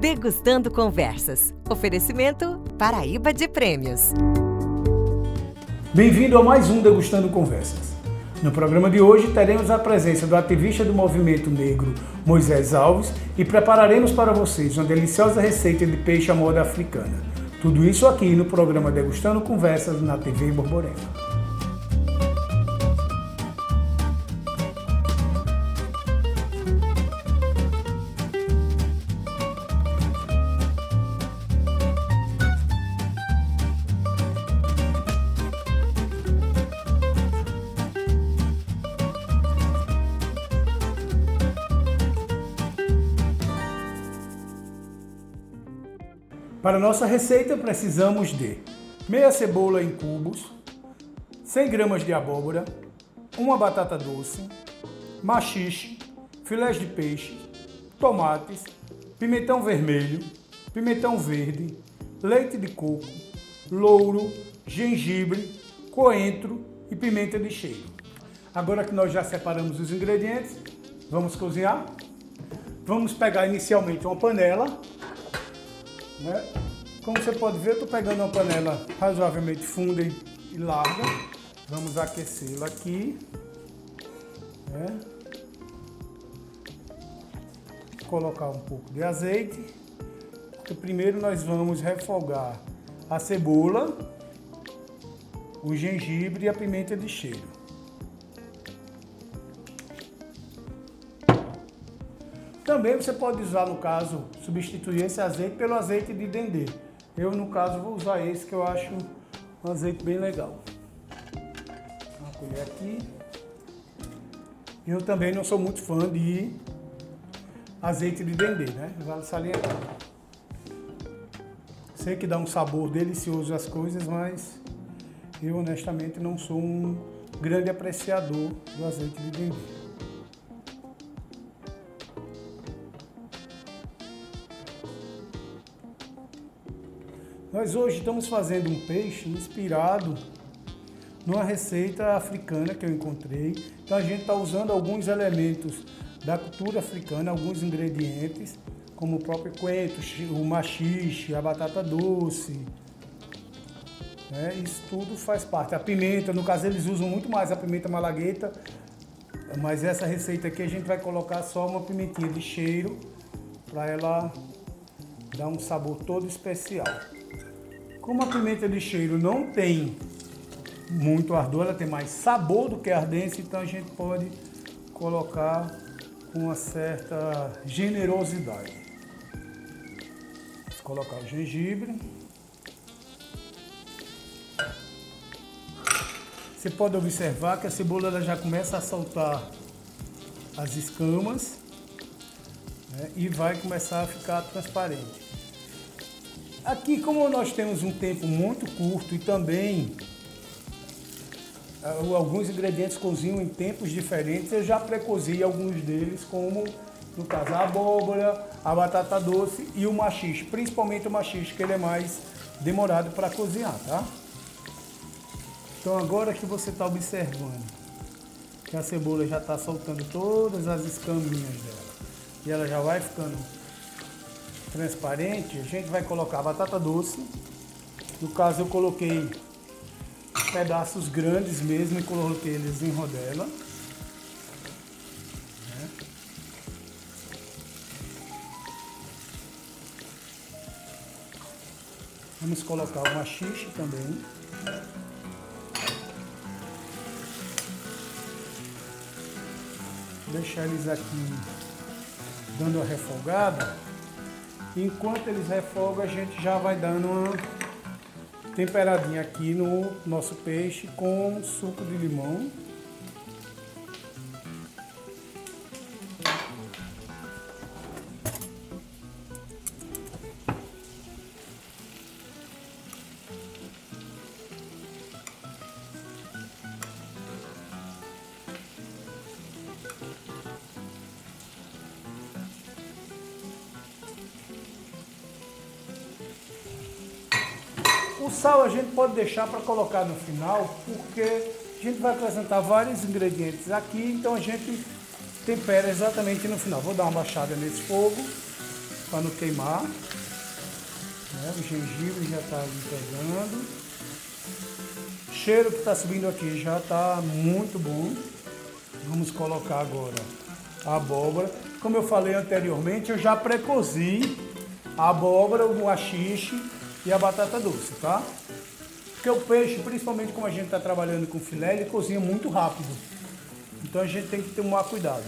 Degustando Conversas. Oferecimento Paraíba de Prêmios. Bem-vindo a mais um Degustando Conversas. No programa de hoje teremos a presença do ativista do movimento negro Moisés Alves e prepararemos para vocês uma deliciosa receita de peixe à moda africana. Tudo isso aqui no programa Degustando Conversas na TV Borborema. Para nossa receita precisamos de meia cebola em cubos, 100 gramas de abóbora, uma batata doce, maxixe, filés de peixe, tomates, pimentão vermelho, pimentão verde, leite de coco, louro, gengibre, coentro e pimenta de cheiro. Agora que nós já separamos os ingredientes, vamos cozinhar. Vamos pegar inicialmente uma panela. Como você pode ver, eu estou pegando uma panela razoavelmente funda e larga. Vamos aquecê-la aqui. Colocar um pouco de azeite. Primeiro nós vamos refogar a cebola, o gengibre e a pimenta de cheiro. Também você pode usar, no caso, substituir esse azeite pelo azeite de dendê. Eu, no caso, vou usar esse que eu acho um azeite bem legal. Uma colher aqui. Eu também não sou muito fã de azeite de dendê, né? Vale salientar. Sei que dá um sabor delicioso às coisas, mas eu honestamente não sou um grande apreciador do azeite de dendê. Nós hoje estamos fazendo um peixe inspirado numa receita africana que eu encontrei. Então a gente está usando alguns elementos da cultura africana, alguns ingredientes, como o próprio coentro, o maxixe, a batata doce. Isso tudo faz parte. A pimenta, no caso eles usam muito mais a pimenta malagueta, mas essa receita aqui a gente vai colocar só uma pimentinha de cheiro para ela dar um sabor todo especial. Como a pimenta de cheiro não tem muito ardor, ela tem mais sabor do que ardência, então a gente pode colocar com uma certa generosidade. Vou colocar o gengibre. Você pode observar que a cebola ela já começa a soltar as escamas, e vai começar a ficar transparente. Aqui, como nós temos um tempo muito curto e também alguns ingredientes cozinham em tempos diferentes, eu já precozi alguns deles, como no caso a abóbora, a batata doce e o maxixe, principalmente o maxixe, que ele é mais demorado para cozinhar, tá? Então agora que você está observando que a cebola já está soltando todas as escaminhas dela e ela já vai ficando transparente, a gente vai colocar a batata doce. No caso eu coloquei pedaços grandes mesmo e coloquei eles em rodela. Vamos colocar o maxixe também. Deixar eles aqui dando a refogada. Enquanto eles refogam, a gente já vai dando uma temperadinha aqui no nosso peixe com suco de limão. O sal a gente pode deixar para colocar no final, porque a gente vai acrescentar vários ingredientes aqui, então a gente tempera exatamente no final. Vou dar uma baixada nesse fogo para não queimar. Né? O gengibre já está ali pegando. O cheiro que está subindo aqui já está muito bom. Vamos colocar agora a abóbora. Como eu falei anteriormente, eu já pré-cozi a abóbora, o maxixe e a batata doce, tá? Porque o peixe, principalmente como a gente está trabalhando com filé, ele cozinha muito rápido. Então a gente tem que tomar cuidado.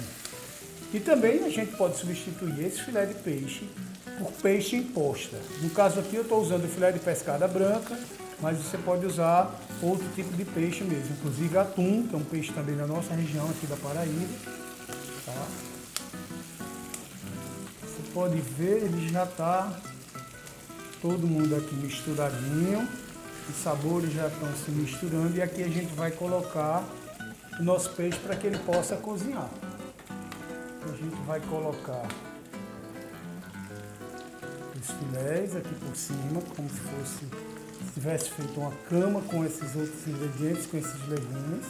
E também a gente pode substituir esse filé de peixe por peixe em posta. No caso aqui eu estou usando o filé de pescada branca, mas você pode usar outro tipo de peixe mesmo, inclusive atum, que é um peixe também da nossa região aqui da Paraíba. Tá? Você pode ver, ele já está todo mundo aqui misturadinho, os sabores já estão se misturando e aqui a gente vai colocar o nosso peixe para que ele possa cozinhar. A gente vai colocar os filés aqui por cima, como se fosse, se tivesse feito uma cama com esses outros ingredientes, com esses legumes.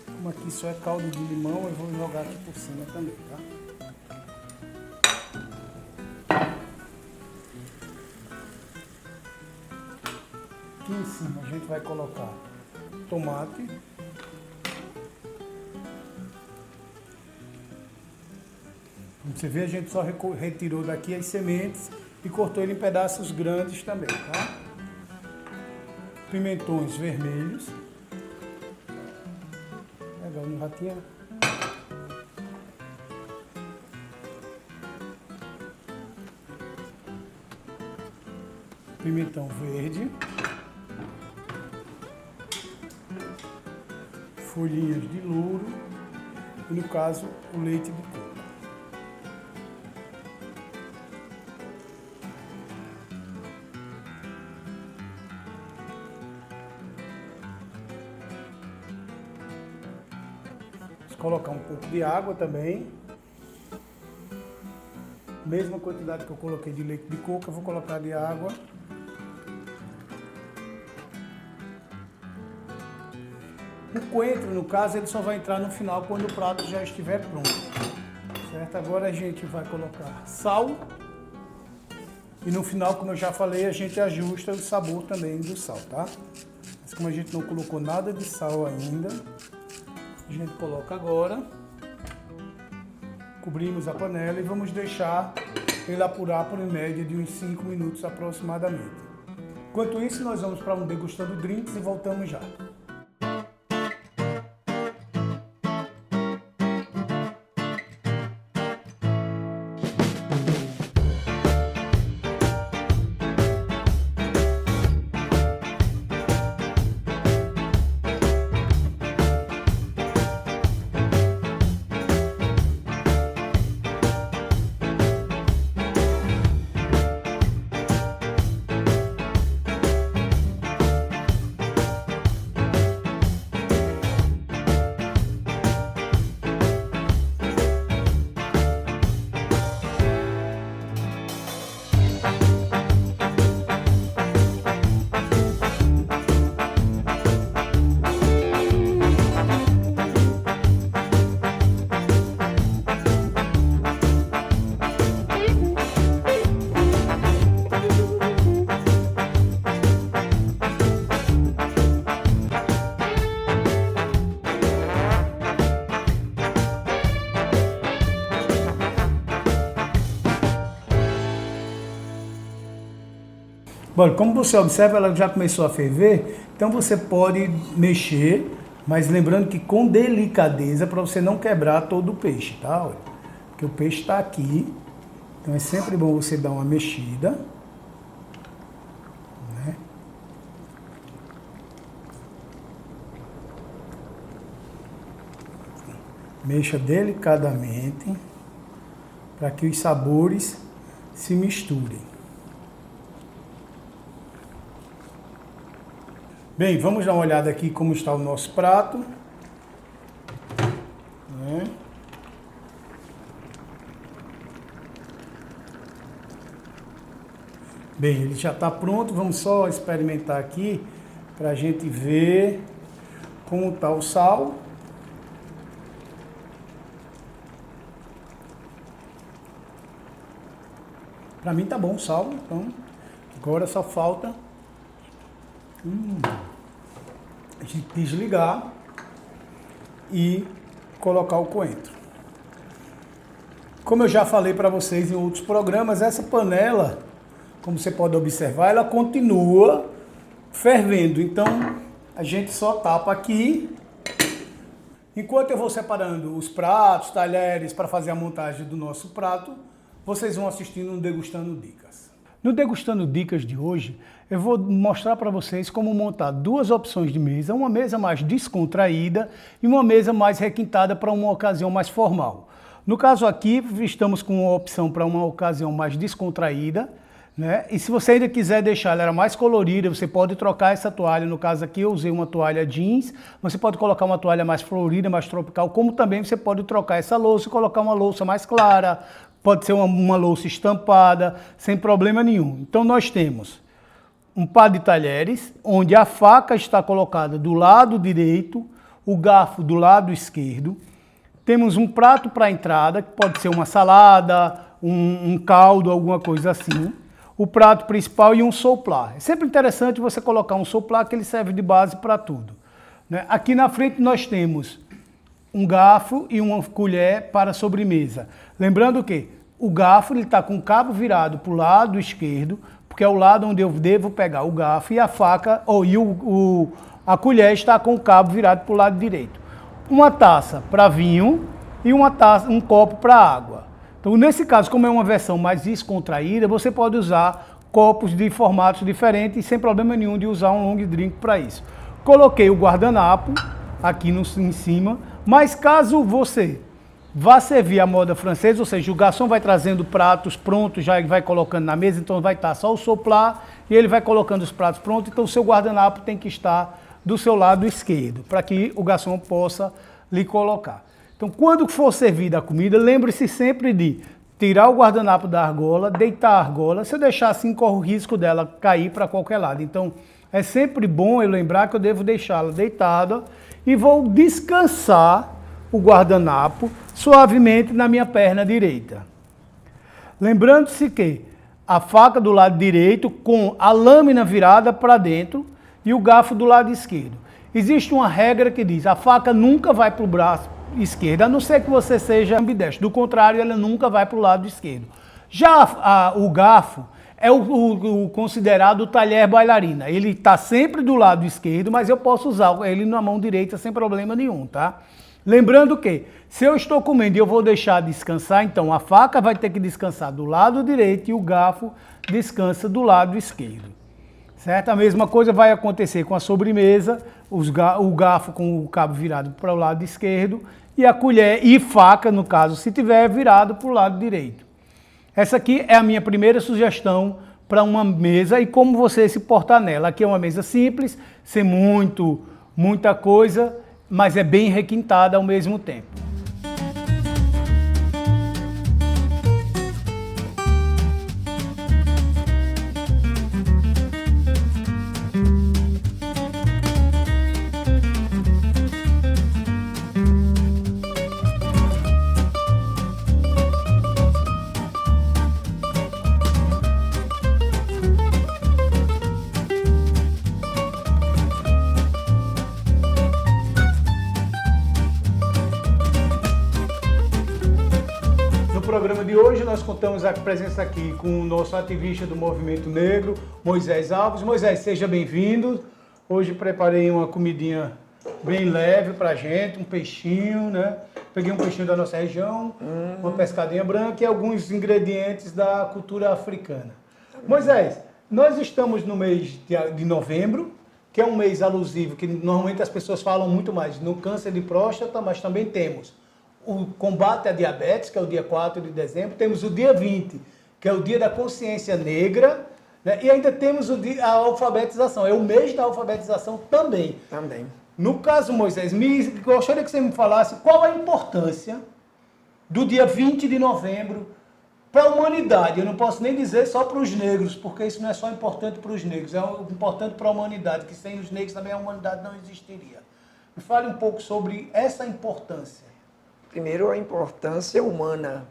Como aqui só é caldo de limão, eu vou jogar aqui por cima também, tá? Aqui em cima a gente vai colocar tomate. Como você vê, a gente só retirou daqui as sementes e cortou ele em pedaços grandes também, tá? Pimentões vermelhos. Legal, no ratinho. Pimentão verde. Folhinhas de louro e, no caso, o leite de coco. Vamos colocar um pouco de água também. Mesma quantidade que eu coloquei de leite de coco, eu vou colocar de água. O coentro, no caso, ele só vai entrar no final quando o prato já estiver pronto. Certo? Agora a gente vai colocar sal. E no final, como eu já falei, a gente ajusta o sabor também do sal, tá? Mas como a gente não colocou nada de sal ainda, a gente coloca agora. Cobrimos a panela e vamos deixar ele apurar por em média de uns 5 minutos aproximadamente. Enquanto isso, nós vamos para um degustando drinks e voltamos já. Bom, como você observa, ela já começou a ferver, então você pode mexer, mas lembrando que com delicadeza para você não quebrar todo o peixe, tá? Olha, porque o peixe está aqui, então é sempre bom você dar uma mexida. Né? Mexa delicadamente para que os sabores se misturem. Bem, vamos dar uma olhada aqui como está o nosso prato. Né? Bem, ele já está pronto, vamos só experimentar aqui. para a gente ver como está o sal. Para mim tá bom o sal, então agora só falta a gente desligar e colocar o coentro. Como eu já falei para vocês em outros programas, essa panela, como você pode observar, ela continua fervendo. Então a gente só tapa aqui. Enquanto eu vou separando os pratos, talheres para fazer a montagem do nosso prato, vocês vão assistindo no Degustando Dicas. No Degustando Dicas de hoje, eu vou mostrar para vocês como montar duas opções de mesa, uma mesa mais descontraída e uma mesa mais requintada para uma ocasião mais formal. No caso aqui, estamos com uma opção para uma ocasião mais descontraída, né? E se você ainda quiser deixar ela mais colorida, você pode trocar essa toalha. No caso aqui eu usei uma toalha jeans, você pode colocar uma toalha mais florida, mais tropical, como também você pode trocar essa louça e colocar uma louça mais clara. Pode ser uma louça estampada, sem problema nenhum. Então nós temos um par de talheres, onde a faca está colocada do lado direito, o garfo do lado esquerdo. Temos um prato para entrada, que pode ser uma salada, um caldo, alguma coisa assim. O prato principal e um soplá. É sempre interessante você colocar um soplá, que ele serve de base para tudo, né? Aqui na frente nós temos um garfo e uma colher para sobremesa. Lembrando que o garfo está com o cabo virado para o lado esquerdo, porque é o lado onde eu devo pegar o garfo, e a faca, a colher está com o cabo virado para o lado direito. Uma taça para vinho e um copo para água. Então, nesse caso, como é uma versão mais descontraída, você pode usar copos de formatos diferentes, sem problema nenhum de usar um long drink para isso. Coloquei o guardanapo aqui em cima, mas caso você vá servir a moda francesa, ou seja, o garçom vai trazendo pratos prontos, já vai colocando na mesa, então vai estar só o soplá e ele vai colocando os pratos prontos, então o seu guardanapo tem que estar do seu lado esquerdo, para que o garçom possa lhe colocar. Então, quando for servida a comida, lembre-se sempre de tirar o guardanapo da argola, deitar a argola. Se eu deixar assim, corre o risco dela cair para qualquer lado. Então, é sempre bom eu lembrar que eu devo deixá-la deitada e vou descansar o guardanapo suavemente na minha perna direita. Lembrando-se que a faca do lado direito com a lâmina virada para dentro e o garfo do lado esquerdo. Existe uma regra que diz: a faca nunca vai para o braço esquerdo, a não ser que você seja ambidestro. Do contrário, ela nunca vai para o lado esquerdo. Já o garfo é o considerado o talher bailarina. Ele está sempre do lado esquerdo, mas eu posso usar ele na mão direita sem problema nenhum, tá? Lembrando que, se eu estou comendo e eu vou deixar descansar, então a faca vai ter que descansar do lado direito e o garfo descansa do lado esquerdo. Certo? A mesma coisa vai acontecer com a sobremesa, o garfo com o cabo virado para o lado esquerdo e a colher e faca, no caso, se tiver virado para o lado direito. Essa aqui é a minha primeira sugestão para uma mesa e como você se portar nela. Aqui é uma mesa simples, sem muita coisa, mas é bem requintada ao mesmo tempo. No programa de hoje nós contamos a presença aqui com o nosso ativista do movimento negro, Moisés Alves. Moisés, seja bem-vindo. Hoje preparei uma comidinha bem leve pra gente, um peixinho, né? Peguei um peixinho da nossa região, uma pescadinha branca e alguns ingredientes da cultura africana. Moisés, nós estamos no mês de novembro, que é um mês alusivo, que normalmente as pessoas falam muito mais no câncer de próstata, mas também temos o combate à diabetes, que é o dia 4 de dezembro, temos o dia 20, que é o dia da consciência negra, né? E ainda temos a alfabetização, é o mês da alfabetização também. No caso, Moisés, gostaria que você me falasse qual a importância do dia 20 de novembro para a humanidade. Eu não posso nem dizer só para os negros, porque isso não é só importante para os negros, é importante para a humanidade, que sem os negros também a humanidade não existiria. Me fale um pouco sobre essa importância. Primeiro, a importância humana.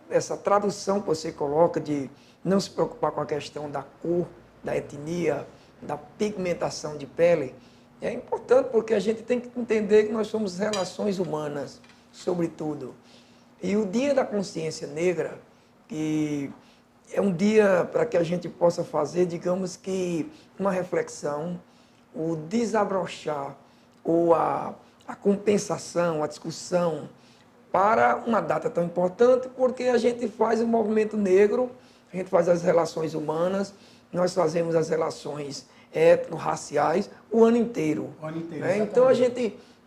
Essa tradução que você coloca de não se preocupar com a questão da cor, da etnia, da pigmentação de pele, é importante porque a gente tem que entender que nós somos relações humanas, sobretudo. E o Dia da Consciência Negra, que é um dia para que a gente possa fazer, digamos que, uma reflexão, o desabrochar ou a compensação, a discussão para uma data tão importante, porque a gente faz o movimento negro, a gente faz as relações humanas, nós fazemos as relações étnico-raciais o ano inteiro. O ano inteiro, né? Então,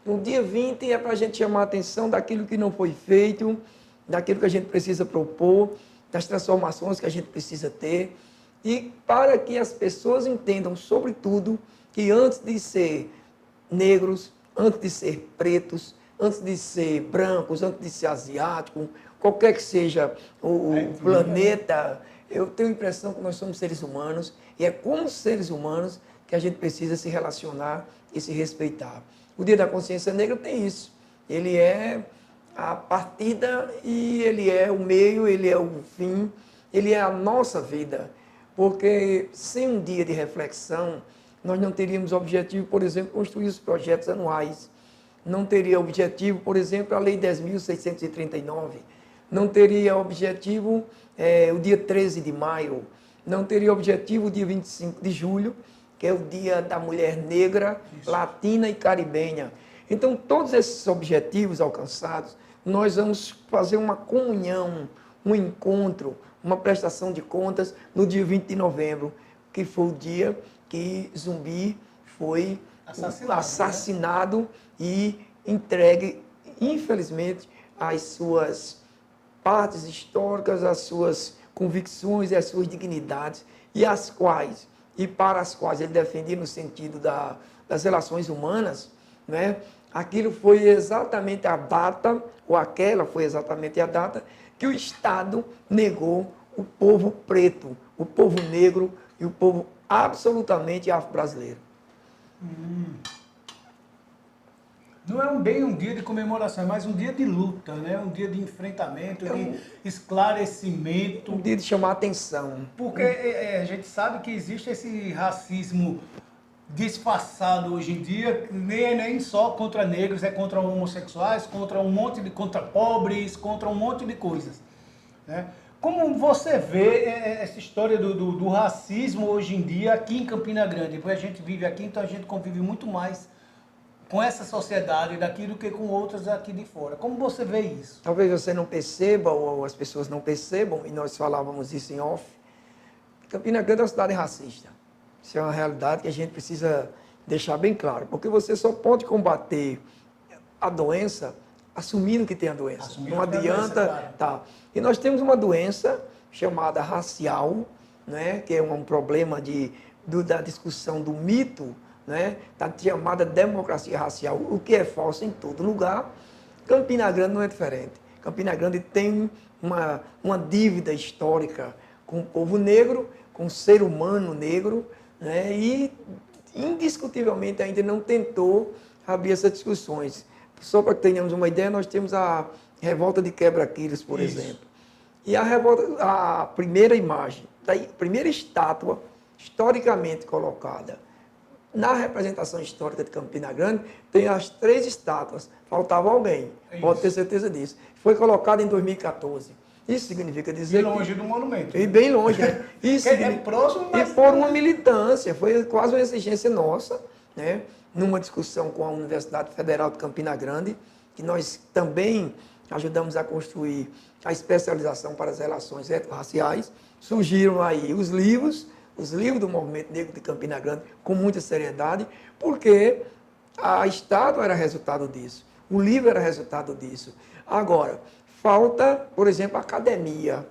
no dia 20 é para a gente chamar a atenção daquilo que não foi feito, daquilo que a gente precisa propor, das transformações que a gente precisa ter, e para que as pessoas entendam, sobretudo, que antes de ser negros, antes de ser pretos, antes de ser brancos, antes de ser asiático, qualquer que seja o planeta, eu tenho a impressão que nós somos seres humanos e é como seres humanos que a gente precisa se relacionar e se respeitar. O Dia da Consciência Negra tem isso. Ele é a partida e ele é o meio, ele é o fim, ele é a nossa vida. Porque sem um dia de reflexão, nós não teríamos objetivo, por exemplo, construir os projetos anuais. Não teria objetivo, por exemplo, a Lei 10.639. Não teria objetivo o dia 13 de maio. Não teria objetivo o dia 25 de julho, que é o Dia da Mulher Negra, Latina e Caribenha. Então, todos esses objetivos alcançados, nós vamos fazer uma comunhão, um encontro, uma prestação de contas no dia 20 de novembro, que foi o dia que Zumbi foi assassinado e entregue, infelizmente, as suas partes históricas, as suas convicções e as suas dignidades, e para as quais ele defendia no sentido das relações humanas, né? Aquilo foi exatamente a data, ou aquela foi exatamente a data, que o Estado negou o povo preto, o povo negro e o povo absolutamente afro-brasileiro. Não é bem um dia de comemoração, é mais um dia de luta, né? Um dia de enfrentamento, de esclarecimento. Um dia de chamar atenção. Porque a gente sabe que existe esse racismo disfarçado hoje em dia, nem só contra negros, é contra homossexuais, contra pobres, contra um monte de coisas, né? Como você vê essa história do racismo hoje em dia aqui em Campina Grande? Porque a gente vive aqui, então a gente convive muito mais com essa sociedade daqui do que com outras aqui de fora. Como você vê isso? Talvez você não perceba, ou as pessoas não percebam, e nós falávamos isso em off, Campina Grande é uma cidade racista. Isso é uma realidade que a gente precisa deixar bem claro, porque você só pode combater a doença assumindo que tem a doença. Não adianta, claro. Tá. E nós temos uma doença chamada racial, né, que é um problema da discussão do mito, né, da chamada democracia racial, o que é falso em todo lugar. Campina Grande não é diferente. Campina Grande tem uma dívida histórica com o povo negro, com o ser humano negro, né, e indiscutivelmente ainda não tentou abrir essas discussões. Só para que tenhamos uma ideia, nós temos a revolta de Quebra-Quilhos, por exemplo. E a primeira imagem, a primeira estátua historicamente colocada na representação histórica de Campina Grande, tem as 3 estátuas. Faltava alguém, pode ter certeza disso. Foi colocada em 2014. Isso significa dizer. E longe do monumento. E bem longe. Né? Isso é próximo, mas... E por uma militância, foi quase uma exigência nossa, né? Numa discussão com a Universidade Federal de Campina Grande, que nós também ajudamos a construir a especialização para as relações étnico-raciais. Surgiram aí os livros do Movimento Negro de Campina Grande, com muita seriedade, porque a estátua era resultado disso, o livro era resultado disso. Agora, falta, por exemplo, a academia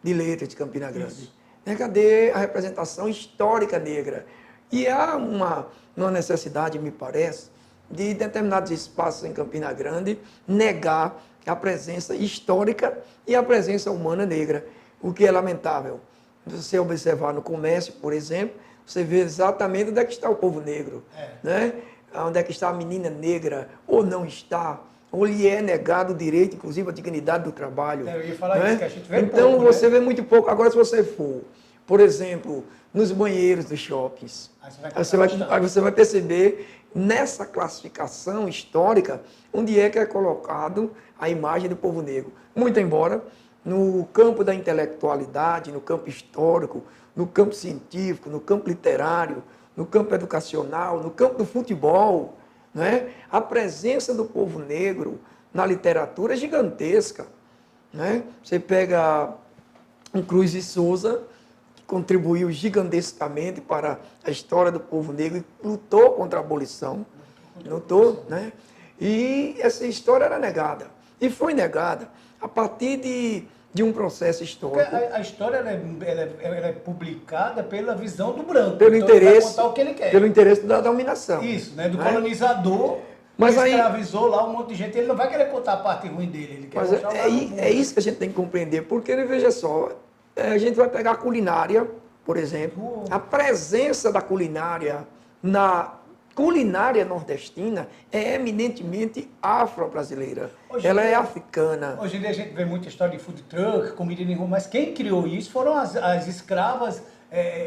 de letras de Campina Grande. Né? Cadê a representação histórica negra? E há uma necessidade, me parece, de determinados espaços em Campina Grande negar a presença histórica e a presença humana negra, o que é lamentável. Se você observar no comércio, por exemplo, você vê exatamente onde é que está o povo negro, né? Onde é que está a menina negra, ou não está, ou lhe é negado o direito, inclusive a dignidade do trabalho. Eu ia falar né? isso, que a gente vê então pouco, você né? vê muito pouco. Agora, se você for, por exemplo, nos banheiros dos shoppings, aí você vai perceber nessa classificação histórica onde é que é colocado a imagem do povo negro. Muito embora no campo da intelectualidade, no campo histórico, no campo científico, no campo literário, no campo educacional, no campo do futebol, né? A presença do povo negro na literatura é gigantesca. Né? Você pega um Cruz de Souza, que contribuiu gigantescamente para a história do povo negro e lutou contra a abolição. Lutou, né? E essa história era negada. E foi negada a partir de um processo histórico. Porque a história ela é publicada pela visão do branco. Pelo então interesse, ele vai contar o que ele quer. pelo interesse da dominação. Isso, né? Do né? colonizador, Mas que aí- escravizou lá um monte de gente. Ele não vai querer contar a parte ruim dele. Ele quer Mas mostrar o lado bom. é isso que a gente tem que compreender, porque, veja só, a gente vai pegar a culinária, por exemplo, a presença da culinária na culinária nordestina é eminentemente afro-brasileira. Hoje Ela em é dia- africana. Hoje em dia a gente vê muita história de food truck, comida em rua, mas quem criou isso foram as escravas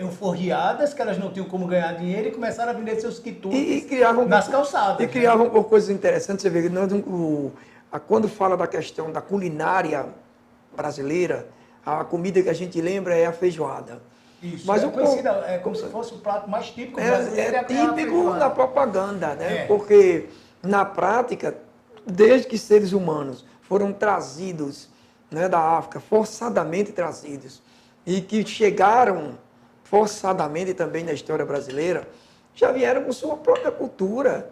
euforriadas, que elas não tinham como ganhar dinheiro e começaram a vender seus quitutes E criavam nas calçadas. E criavam por coisas interessantes. Você vê, quando fala da questão da culinária brasileira, a comida que a gente lembra é a feijoada. Isso, Mas é o conhecida, é como se fosse o prato mais típico É, brasileiro. é a típico feijoada. da propaganda, né? É. Porque, na prática, desde que seres humanos foram trazidos, né, da África, forçadamente trazidos, e que chegaram forçadamente também na história brasileira, já vieram com sua própria cultura.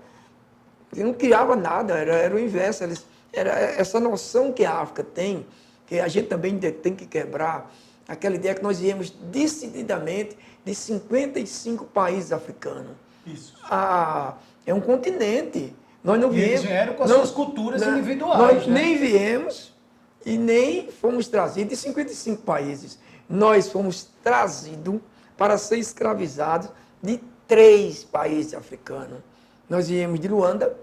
E não criava nada, era o inverso. Era essa noção que a África tem, que a gente também tem que quebrar, aquela ideia que nós viemos decididamente de 55 países africanos. Isso. É um continente. Nós não E eles viemos. vieram com as suas culturas individuais, Nós né? nem viemos e nem fomos trazidos de 55 países. Nós fomos trazidos para ser escravizados de 3 países africanos. Nós viemos de Luanda,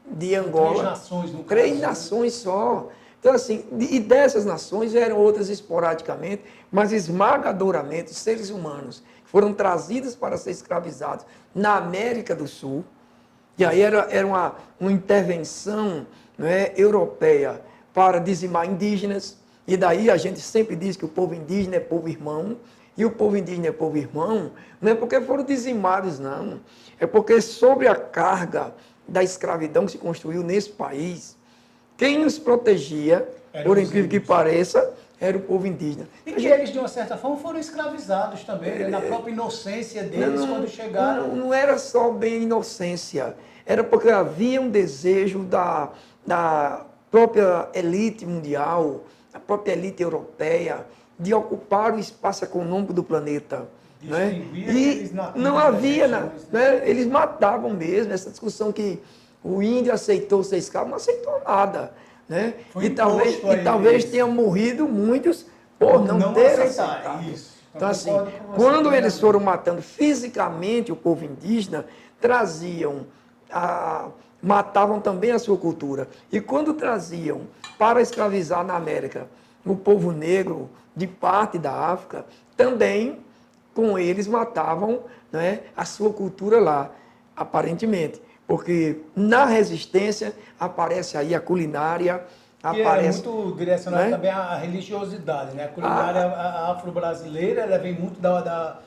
de Angola. 3 nações, no caso. 3 nações só. Então, assim, e dessas nações vieram outras esporadicamente, mas esmagadoramente seres humanos que foram trazidos para ser escravizados na América do Sul. E aí era uma intervenção, né, europeia para dizimar indígenas. E daí a gente sempre diz que o povo indígena é povo irmão. E o povo indígena é povo irmão, não é porque foram dizimados, não. É porque sobre a carga da escravidão que se construiu nesse país, quem nos protegia, por incrível que pareça, era o povo indígena. E que eles, de uma certa forma, foram escravizados também, né? Na própria inocência deles, quando chegaram. Não era só bem inocência, era porque havia um desejo da própria elite mundial, da própria elite europeia, de ocupar o espaço econômico do planeta. Né? Distinguir E aqueles nativos não das havia, regiões, né? Eles matavam mesmo, essa discussão que o índio aceitou ser escravo, não aceitou nada. Né? Foi E talvez, imposto a talvez eles. tenham morrido muitos por não ter aceitar, aceitado. isso. Então, assim, concordo com você quando eles plenamente. foram matando fisicamente o povo indígena, matavam também a sua cultura. E quando traziam para escravizar na América o povo negro de parte da África, também com eles matavam, né, a sua cultura lá, aparentemente. Porque na resistência aparece aí a culinária, Que aparece... é muito direcionado né? também à religiosidade, né? A culinária afro-brasileira, ela vem muito da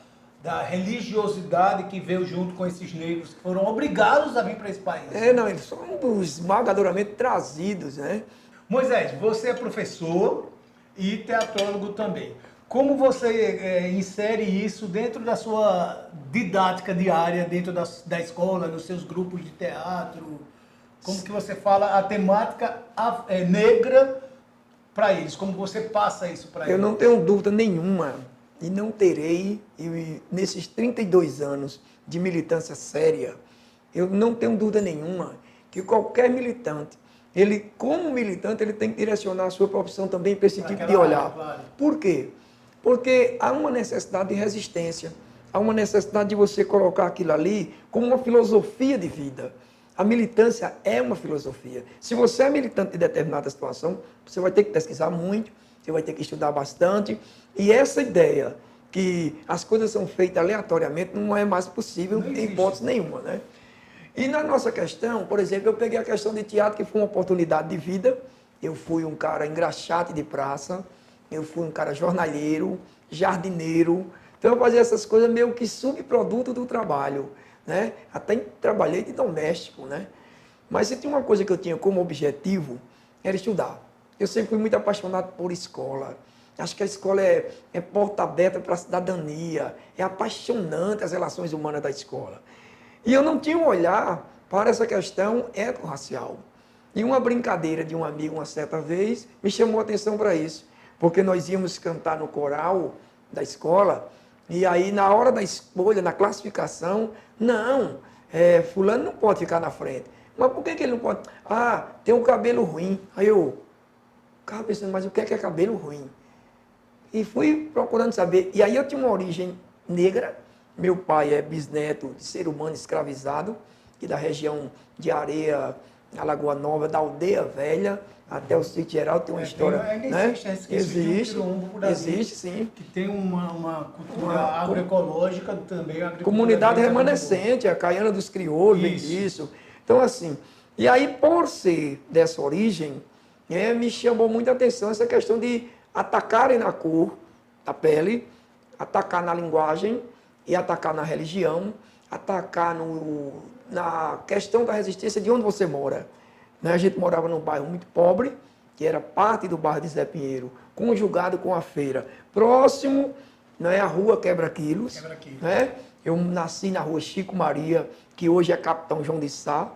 religiosidade que veio junto com esses negros que foram obrigados a vir para esse país. Não, eles são esmagadoramente trazidos, né? Moisés, você é professor e teatrólogo também. Como você insere isso dentro da sua didática diária, dentro da escola, nos seus grupos de teatro? Como que você fala a temática negra para eles? Como você passa isso para eles? Eu não tenho dúvida nenhuma, e não terei, nesses 32 anos de militância séria, eu não tenho dúvida nenhuma que qualquer militante ele, como militante, ele tem que direcionar a sua profissão também para esse tipo de olhar. Claro. Por quê? Porque há uma necessidade de resistência, há uma necessidade de você colocar aquilo ali como uma filosofia de vida. A militância é uma filosofia. Se você é militante de determinada situação, você vai ter que pesquisar muito, você vai ter que estudar bastante, e essa ideia que as coisas são feitas aleatoriamente não é mais possível em hipótese nenhuma, né? E na nossa questão, por exemplo, eu peguei a questão de teatro, que foi uma oportunidade de vida. Eu fui um cara engraxate de praça, eu fui um cara jornalheiro, jardineiro. Então eu fazia essas coisas meio que subproduto do trabalho, né? Até trabalhei de doméstico, né? Mas se tinha uma coisa que eu tinha como objetivo, era estudar. Eu sempre fui muito apaixonado por escola. Acho que a escola é porta aberta para a cidadania, é apaixonante as relações humanas da escola. E eu não tinha um olhar para essa questão étnico-racial. E uma brincadeira de um amigo, uma certa vez, me chamou a atenção para isso. Porque nós íamos cantar no coral da escola, e aí na hora da escolha, na classificação, não, fulano não pode ficar na frente. Mas por que ele não pode? Ah, tem um cabelo ruim. Aí eu ficava pensando, mas o que é cabelo ruim? E fui procurando saber. E aí eu tinha uma origem negra. Meu pai é bisneto de ser humano escravizado, que da região de Areia, Alagoa Nova, da Aldeia Velha, até o Sítio Geral, tem uma história. Ainda né? existe Existe, sim. Que tem uma cultura agroecológica também. Comunidade remanescente, a Caiana dos Crioulos, vem disso. Então, assim, e aí, por ser dessa origem, me chamou muita atenção essa questão de atacarem na cor da pele, atacar na linguagem e atacar na religião, atacar na questão da resistência de onde você mora. Né? A gente morava num bairro muito pobre, que era parte do bairro de Zé Pinheiro, conjugado com a feira. Próximo, né, a rua Quebra-Quilos. Né? Eu nasci na rua Chico Maria, que hoje é Capitão João de Sá.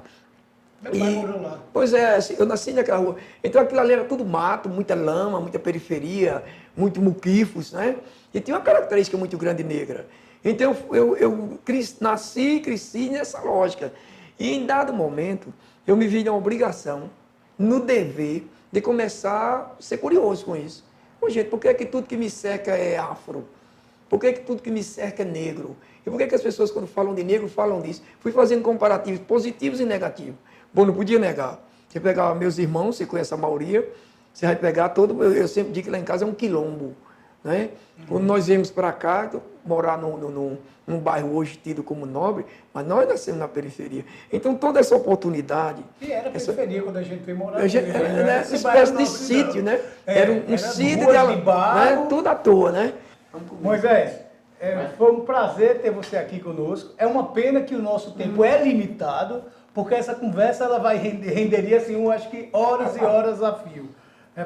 Meu pai morou lá. Pois é, eu nasci naquela rua. Então aquilo ali era tudo mato, muita lama, muita periferia, muito muquifos, né? E tinha uma característica muito grande negra. Então eu nasci e cresci nessa lógica. E em dado momento, eu me vi na obrigação, no dever, de começar a ser curioso com isso. Ô, gente, por que é que tudo que me cerca é afro? Por que é que tudo que me cerca é negro? E por que é que as pessoas, quando falam de negro, falam disso? Fui fazendo comparativos positivos e negativos. Bom, não podia negar. Você pegava meus irmãos, você conhece a maioria, você vai pegar todo... Eu sempre digo que lá em casa é um quilombo. Né? Quando nós viemos para cá, morar num bairro hoje tido como nobre, mas nós nascemos na periferia. Então, toda essa oportunidade... E era periferia quando a gente veio morar. Era uma espécie de sítio, né? Era um sítio de barro. Né? Tudo à toa, né? Moisés, foi um prazer ter você aqui conosco. É uma pena que o nosso tempo é limitado, porque essa conversa ela vai renderia, assim, eu acho que horas e horas a fio.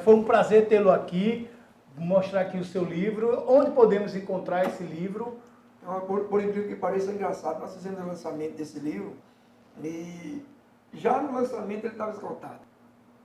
Foi um prazer tê-lo aqui, mostrar aqui o seu livro. Onde podemos encontrar esse livro? Por incrível que pareça, é engraçado. Nós fizemos o lançamento desse livro e já no lançamento ele estava esgotado.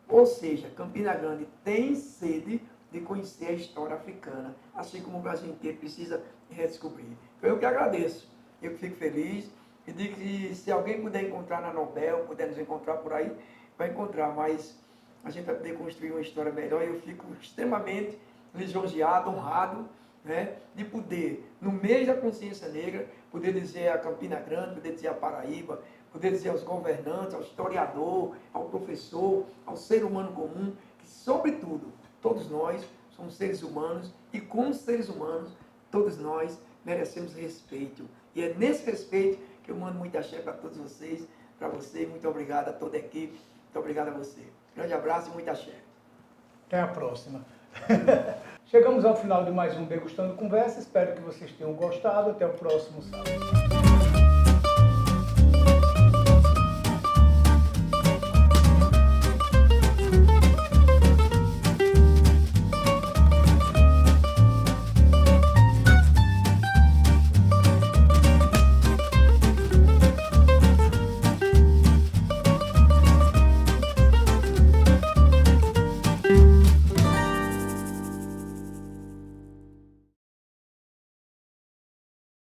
Ou seja, Campina Grande tem sede de conhecer a história africana, assim como o Brasil inteiro precisa redescobrir. Então eu que agradeço, eu que fico feliz e digo que se alguém puder encontrar na Nobel, puder nos encontrar por aí, vai encontrar, mas a gente vai poder construir uma história melhor e eu fico extremamente lisonjeado, honrado, né, de poder, no mês da consciência negra, poder dizer a Campina Grande, poder dizer a Paraíba, poder dizer aos governantes, ao historiador, ao professor, ao ser humano comum, que, sobretudo, todos nós somos seres humanos e, como seres humanos, todos nós merecemos respeito. E é nesse respeito que eu mando muita axé para todos vocês, para você, muito obrigado a toda a equipe, muito obrigado a você. Grande abraço e muita axé. Até a próxima. Chegamos ao final de mais um Degustando Conversa. Espero que vocês tenham gostado. Até o próximo sábado.